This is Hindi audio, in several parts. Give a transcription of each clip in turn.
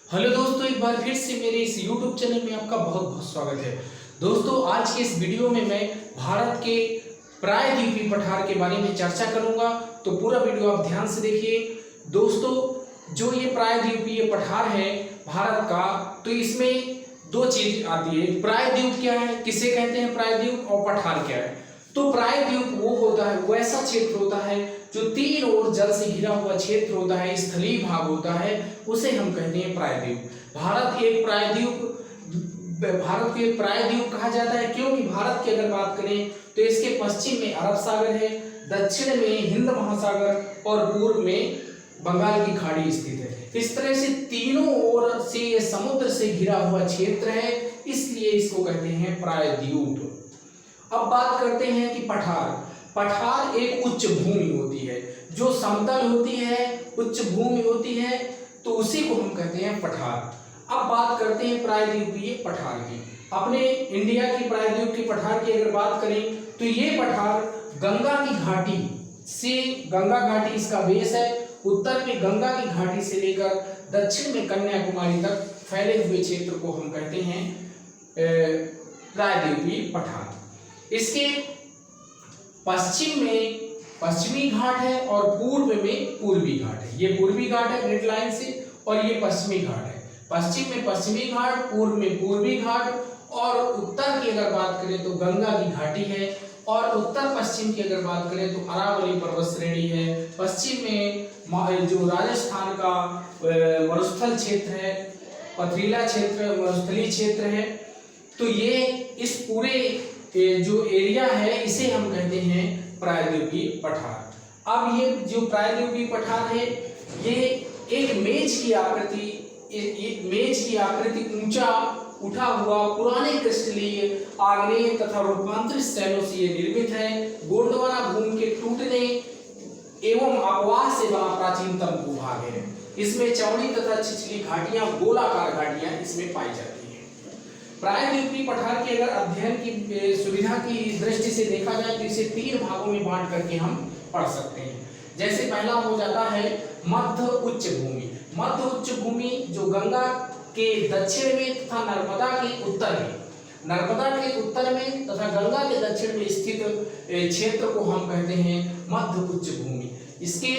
हेलो दोस्तों, एक बार फिर से मेरे इस YouTube चैनल में आपका बहुत बहुत स्वागत है। दोस्तों, आज के इस वीडियो में मैं भारत के प्रायद्वीपीय पठार के बारे में चर्चा करूंगा, तो पूरा वीडियो आप ध्यान से देखिए। दोस्तों, जो ये प्रायद्वीपीय पठार है भारत का, तो इसमें दो चीज आती है। प्रायद्वीप क्या है, किसे कहते हैं प्रायद्वीप, और पठार क्या है। तो प्रायद्वीप वो होता है, वो ऐसा क्षेत्र होता है जो तीन ओर जल से घिरा हुआ क्षेत्र होता है, स्थलीय भाग होता है, उसे हम कहते हैं प्रायद्वीप। भारत को एक प्रायद्वीप कहा जाता है, क्योंकि भारत की अगर बात करें तो इसके पश्चिम में अरब सागर है, दक्षिण में हिंद महासागर और पूर्व में बंगाल की खाड़ी स्थित है। इस तरह से तीनों ओर से ये समुद्र से घिरा हुआ क्षेत्र है, इसलिए इसको कहते हैं प्रायद्वीप। अब बात करते हैं कि पठार एक उच्च भूमि होती है, जो समतल होती है, उच्च भूमि होती है, तो उसी को हम कहते हैं पठार। अब बात करते हैं प्रायद्वीपीय पठार की। अपने इंडिया की प्रायद्वीप की पठार की अगर बात करें तो ये पठार गंगा की घाटी इसका बेस है। उत्तर में गंगा की घाटी से लेकर दक्षिण में कन्याकुमारी तक फैले हुए क्षेत्र को हम कहते हैं प्रायद्वीपीय पठार। इसके पश्चिम में पश्चिमी घाट है और पूर्व में पूर्वी घाट है। ये पूर्वी घाट है ग्रेट लाइन से, और ये पश्चिमी घाट है। पश्चिम में पश्चिमी घाट, पूर्व में पूर्वी घाट, और उत्तर की अगर बात करें तो गंगा की घाटी है, और उत्तर पश्चिम की अगर बात करें तो अरावली पर्वत श्रेणी है। पश्चिम में जो राजस्थान का मरुस्थल क्षेत्र है, पथरीला क्षेत्र, मरुस्थलीय क्षेत्र है। तो ये इस पूरे जो एरिया है इसे हम कहते हैं प्रायद्वीपीय पठार। अब ये जो प्रायद्वीपीय पठार है, ये एक मेज की आकृति ऊंचा उठा हुआ पुराने क्रिस्टलीय आग्नेय तथा रूपांतरित शैलों से ये निर्मित है। गोंडवाना भूमि के टूटने एवं अपवाह से बना प्राचीनतम भूभाग है। इसमें चौड़ी तथा छिछली घाटियां, गोलाकार घाटियां इसमें पाई जाती है। प्रायद्वीपीय पठार के अगर अध्ययन की सुविधा की दृष्टि से देखा जाए तो इसे तीन भागों में बांट करके हम पढ़ सकते हैं। जैसे पहला हो जाता है मध्य उच्च भूमि। मध्य उच्च भूमि जो गंगा के दक्षिण में तथा नर्मदा के उत्तर में तथा गंगा के दक्षिण में स्थित क्षेत्र को हम कहते हैं मध्य उच्च भूमि। इसके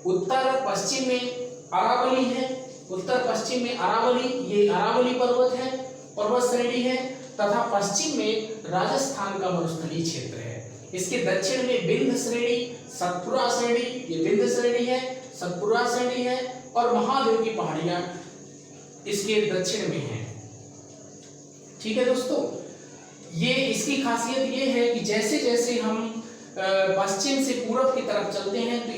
उत्तर पश्चिम में अरावली है। उत्तर पश्चिम में अरावली, ये अरावली पर्वत श्रेणी है, तथा पश्चिम में राजस्थान का मरुस्थलीय क्षेत्र है। इसके दक्षिण में विंध्य श्रेणी, सतपुड़ा श्रेणी, ये विंध्य श्रेणी है, सतपुड़ा श्रेणी है, और महादेव की पहाड़ियां इसके दक्षिण में हैं। ठीक है दोस्तों, ये इसकी खासियत ये है कि जैसे जैसे हम पश्चिम से पूर्व की तरफ चलते हैं तो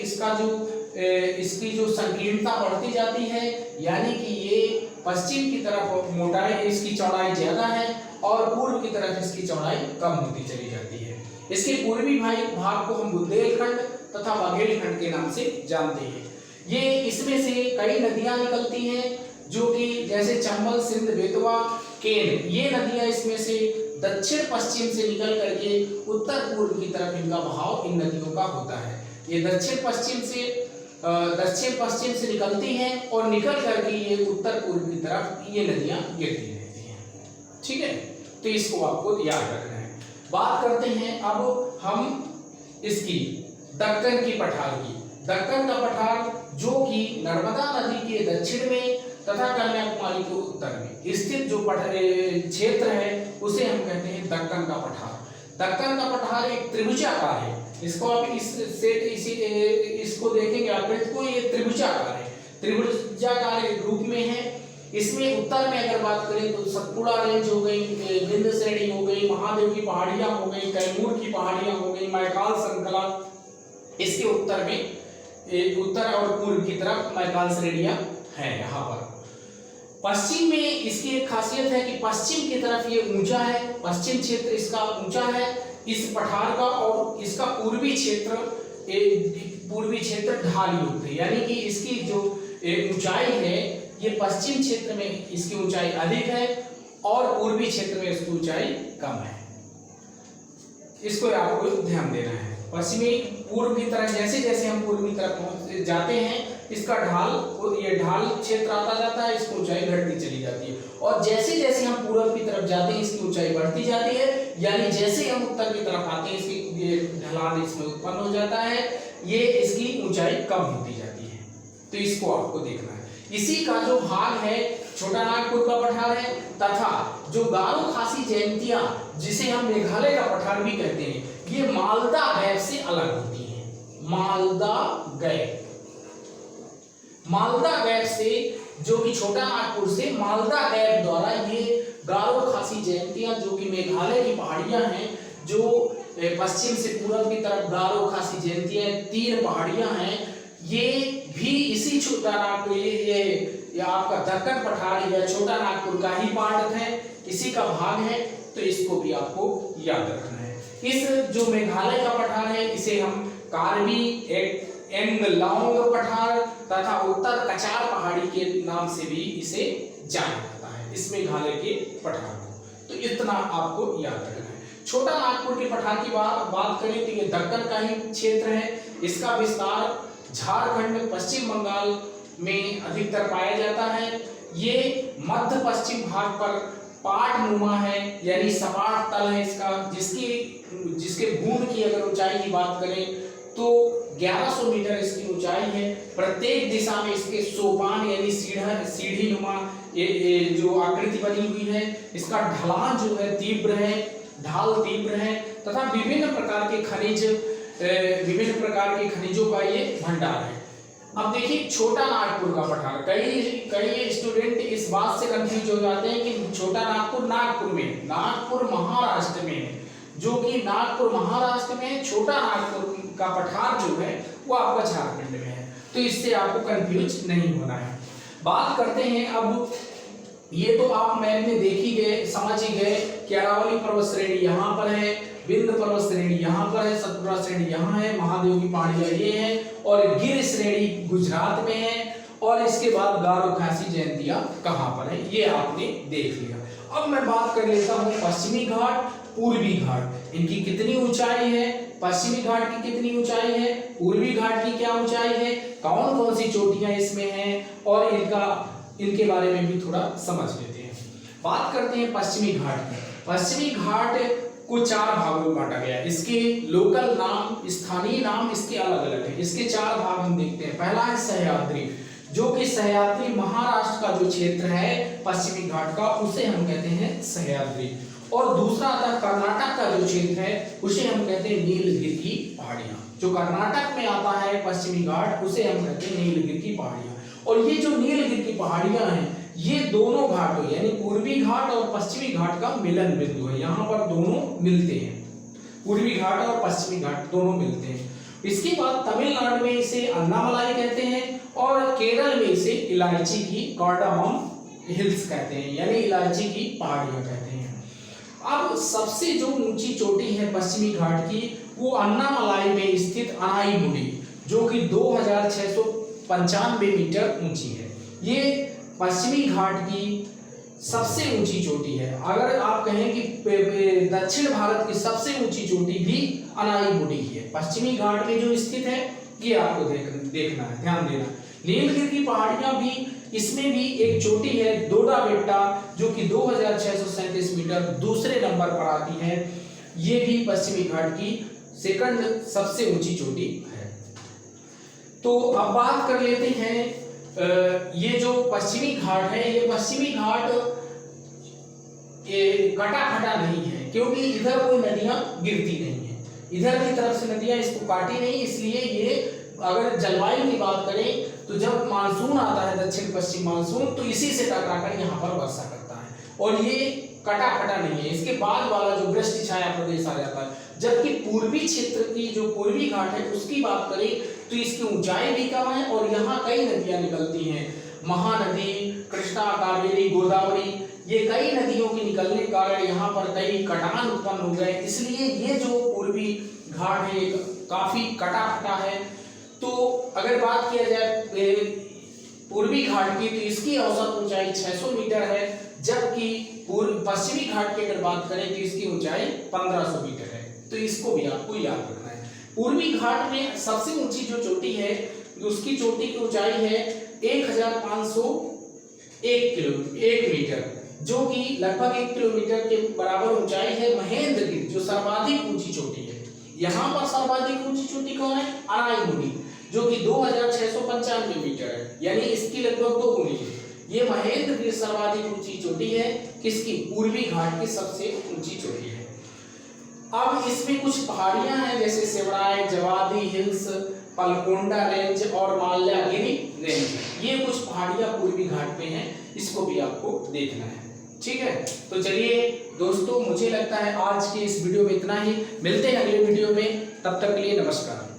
इसकी जो संकीर्णता बढ़ती जाती है, यानी कि ये पश्चिम की तरफ मोटाई, इसकी चौड़ाई ज्यादा है, और पूर्व की तरफ इसकी चौड़ाई कम होती चली जाती है। इसके पूर्वी भाग को हम बुंदेलखंड तथा बाघेलखंड के नाम से जानते हैं। ये इसमें से कई नदियां निकलती हैं, जो कि जैसे चंबल, सिंध, बेतवा, केन, ये नदियां इसमें से दक्षिण पश्चिम से निकल करके उत्तर पूर्व की तरफ इनका बहाव इन नदियों का होता है। ये दक्षिण पश्चिम से निकलती हैं और निकल करके ये उत्तर पूर्व की तरफ ये नदियां गिरती रहती हैं। ठीक है, तो इसको आपको याद रखना है। बात करते हैं अब हम इसकी दक्कन की पठार की। दक्कन का पठार जो कि नर्मदा नदी के दक्षिण में तथा कन्याकुमारी के उत्तर में स्थित जो क्षेत्र है उसे हम कहते हैं दक्कन का पठार। दक्कन का पठार एक त्रिभुजाकार है। इसको आप इसको देखेंगे आकृति को, ये त्रिभुजाकार है, त्रिभुजाकार रूप में है। इसमें उत्तर में अगर बात करें तो सतपुड़ा रेंज हो गई, विंध्य श्रेणी हो गई, महादेव की पहाड़ियां हो गई, कैमूर की पहाड़ियां हो गई, मैकाल श्रृंखला, इसके उत्तर में उत्तर और पूर्व की तरफ मैकाल श्रेणियां हैं। यहाँ पर पश्चिम में इसकी एक खासियत है कि पश्चिम की तरफ ये ऊंचा है, पश्चिम क्षेत्र इसका ऊंचा है इस पठार का, और इसका पूर्वी क्षेत्र ढाल युक्त है, यानी कि इसकी जो ऊंचाई है ये पश्चिम क्षेत्र में इसकी ऊंचाई अधिक है और पूर्वी क्षेत्र में इसकी ऊंचाई कम है। इसको आपको ध्यान देना है। पश्चिमी पूर्व की तरफ जैसे जैसे हम पूर्व की तरफ जाते हैं इसका ढाल, ये ढाल क्षेत्र आता जाता है, इसकी ऊंचाई घटती चली जाती है। और जैसे जैसे हम पूरब की तरफ जाते हैं इसकी ऊंचाई बढ़ती जाती है, यानी जैसे हम उत्तर की तरफ आते हैं इसकी ये ढलान इसमें उत्पन्न हो जाता है, ये इसकी ऊंचाई कम होती जाती है। तो इसको आपको देखना है। इसी का जो भाग है छोटा नागपुर का पठार है, तथा जो गारो खासी जयंतिया जिसे हम मेघालय का पठार भी कहते हैं, ये मालदा गैप से अलग होती है। मालदा गैप, मालदा गैप से, जो कि छोटा नागपुर से मालदा गैप द्वारा ये गारो खासी जयंतिया जो कि मेघालय की पहाड़ियां हैं, जो पश्चिम से पूर्व की तरफ गारो खासी जयंतिया 3 पहाड़ियां हैं, ये भी इसी छोटा नागपुर, ये आपका दक्कन पठार या छोटा नागपुर का ही पार्ट है, इसी का भाग है। तो इसको भी आपको याद रखना है। इस जो मेघालय का पठार है इसे हम कार्बी एंगलांग पठार तथा उत्तर कचार पहाड़ी के नाम से भी इसे जाना जाता है, इस मेघालय के पठार को। तो इतना आपको याद रखना है। छोटा नागपुर के पठार की बात करें तो ये दक्कन का ही क्षेत्र है। इसका विस्तार झारखंड, पश्चिम बंगाल में अधिकतर पाया जाता है। ये मध्य पश्चिम भाग पर पाटनुमा है, यानी सपाट तल है इसका, जिसके भूमि की अगर ऊंचाई की बात करें तो 1100 मीटर इसकी ऊंचाई है। प्रत्येक दिशा में इसके सोपान यानी सीढ़ी नुमा ये जो आकृति बनी हुई है। इसका ढलान जो है तीव्र है, ढाल तीव्र है, तथा विभिन्न प्रकार के खनिजों का ये भंडार है। अब देखिए छोटा नागपुर का पठार, कई स्टूडेंट इस बात से कंफ्यूज हो जाते हैं कि छोटा नागपुर नागपुर में, नागपुर महाराष्ट्र में है, जो कि नागपुर महाराष्ट्र में, छोटा नागपुर का पठार जो है वो आपका झारखंड में है। तो इससे आपको कंफ्यूज नहीं होना है। बात करते हैं अब, ये तो आप मैप में देख ही गए, समझ ही गए कि अरावली पर्वत श्रेणी यहाँ पर है, विंध्य पर्वत श्रेणी यहाँ पर है, सतपुरा श्रेणी यहाँ है, महादेव की पहाड़ियां ये है, और गिर श्रेणी गुजरात में है, और इसके बाद गारो खासी जयंतिया कहाँ पर है ये आपने देख लिया। अब मैं बात कर लेता हूँ पश्चिमी घाट, पूर्वी घाट, इनकी कितनी ऊंचाई है, पश्चिमी घाट की कितनी ऊंचाई है, पूर्वी घाट की क्या ऊंचाई है, कौन कौन सी चोटियां इसमें हैं, और इनके बारे में भी थोड़ा समझ लेते हैं। बात करते हैं पश्चिमी घाट की। पश्चिमी घाट को 4 भागों में बांटा गया है। इसके लोकल नाम, स्थानीय नाम इसके अलग अलग है। इसके 4 भाग हम देखते हैं। पहला है सह्याद्री, जो कि सह्याद्री महाराष्ट्र का जो क्षेत्र है पश्चिमी घाट का, उसे हम कहते हैं सह्याद्री। और दूसरा आता है कर्नाटक का जो क्षेत्र है, उसे हम कहते हैं नीलगिरी की पहाड़ियां। जो कर्नाटक में आता है पश्चिमी घाट, उसे हम कहते हैं नीलगिरी की पहाड़ियां। और ये जो नीलगिरी की पहाड़ियां हैं, ये दोनों घाटों यानी पूर्वी घाट और पश्चिमी घाट का मिलन बिंदु है। यहाँ पर दोनों मिलते हैं, पूर्वी घाट और पश्चिमी घाट दोनों मिलते हैं। इसके बाद तमिलनाडु में इसे अन्नामलाई कहते हैं, और केरल में इसे इलायची की कार्डामम हिल्स कहते हैं, यानी इलायची की पहाड़ियां कहते हैं। अब सबसे जो ऊंची चोटी है पश्चिमी घाट की, वो अन्नामलाई में स्थित अनाईमुडी, जो कि 2695 मीटर ऊंची है। ये पश्चिमी घाट की सबसे ऊंची चोटी है। अगर आप कहें कि दक्षिण भारत की सबसे ऊंची चोटी भी अनाईमुडी ही है, पश्चिमी घाट में जो स्थित है, ये आपको देखना है, ध्यान देना। नीलगिरी की पहाड़ियां भी, इसमें भी एक चोटी है डोडा बेट्टा, जो कि 2637 मीटर दूसरे नंबर पर आती है। ये भी पश्चिमी घाट की सेकंड सबसे ऊंची चोटी है। तो अब बात कर लेते हैं, ये जो पश्चिमी घाट है, ये पश्चिमी घाट कटा खटा नहीं है, क्योंकि इधर कोई नदियां गिरती नहीं है, इधर की तरफ से नदियां इसको काटी नहीं। इसलिए ये, अगर जलवायु की बात करें तो जब मानसून आता है, दक्षिण पश्चिम मानसून, तो इसी से टकराकर यहाँ पर वर्षा करता है, और ये कटा खटा नहीं है। इसके बाद वाला जो वृष्टि छाया प्रदेश आ जाता है। जबकि पूर्वी क्षेत्र की जो पूर्वी घाट है उसकी बात करें तो इसकी ऊंचाई भी कम है, और यहाँ कई नदियां निकलती हैं, महानदी, कृष्णा, कावेरी, गोदावरी, ये कई नदियों के निकलने के कारण यहाँ पर कई कटान उत्पन्न हो गए। इसलिए ये जो पूर्वी घाट है काफी कटा फटा है। तो अगर बात किया जाए पूर्वी घाट की, तो इसकी औसत ऊंचाई 600 मीटर है, जबकि पश्चिमी घाट की अगर बात करें तो इसकी ऊंचाई 1500 मीटर है। तो इसको भी आपको याद रखना है। पूर्वी घाट में सबसे ऊंची जो चोटी है उसकी चोटी की ऊंचाई है 1501 मीटर, जो कि लगभग 1 किलोमीटर के बराबर ऊंचाई है। महेंद्रगिरी जो सर्वाधिक ऊंची चोटी है, यहाँ पर सर्वाधिक ऊंची चोटी कौन है? अराईमुड़ी, जो कि 2695 मीटर है, यानी इसकी लगभग 2 गुनी है। ये महेंद्रगिरी सर्वाधिक ऊंची चोटी है, किसकी? पूर्वी घाट की सबसे ऊंची चोटी है। अब इसमें कुछ पहाड़ियां हैं, जैसे सेवड़ाई, जवादी हिल्स, पलकोंडा रेंज और माल्यागिरी रेंज। ये कुछ पहाड़ियां पूर्वी घाट में हैं, इसको भी आपको देखना है। ठीक है, तो चलिए दोस्तों, मुझे लगता है आज के इस वीडियो में इतना ही। मिलते हैं अगले वीडियो में, तब तक के लिए नमस्कार।